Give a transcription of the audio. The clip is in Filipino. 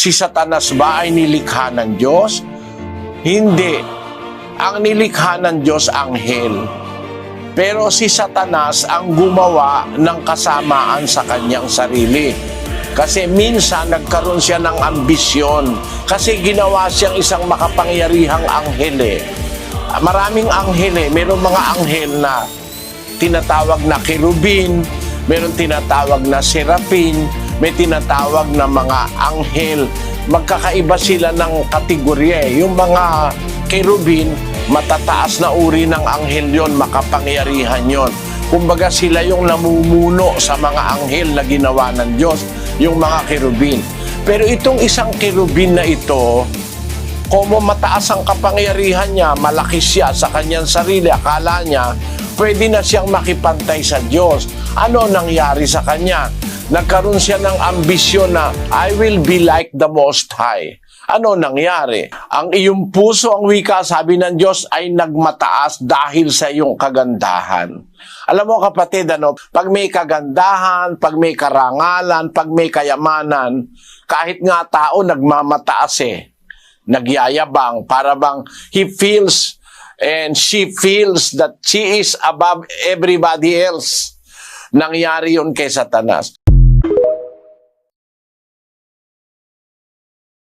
Si Satanas ba ay nilikha ng Diyos? Hindi. Ang nilikha ng Diyos, anghel. Pero si Satanas ang gumawa ng kasamaan sa kanyang sarili. Kasi minsan nagkaroon siya ng ambisyon. Kasi ginawa siyang isang makapangyarihang anghel eh. Maraming anghel eh. Mayroong mga anghel na tinatawag na kerubin, mayroong tinatawag na serapin, may tinatawag na mga anghel. Magkakaiba sila ng kategorya eh. Yung mga kerubin, matataas na uri ng anghel yon, makapangyarihan yon. Kumbaga sila yung namumuno sa mga anghel na ginawa ng Diyos, yung mga kerubin. Pero itong isang kerubin na ito, como mataas ang kapangyarihan niya, malaki siya sa kanyang sarili, akala niya, pwede na siyang makipantay sa Diyos. Ano nangyari sa kanya? Nagkaroon siya ng ambisyon na, I will be like the Most High. Ano nangyari? Ang iyong puso, ang wika, sabi ng Diyos, ay nagmataas dahil sa iyong kagandahan. Alam mo kapatid, pag may kagandahan, pag may karangalan, pag may kayamanan, kahit nga tao nagmamataas eh. Nagyayabang, para bang he feels and she feels that she is above everybody else. Nangyari yun kay Satanas.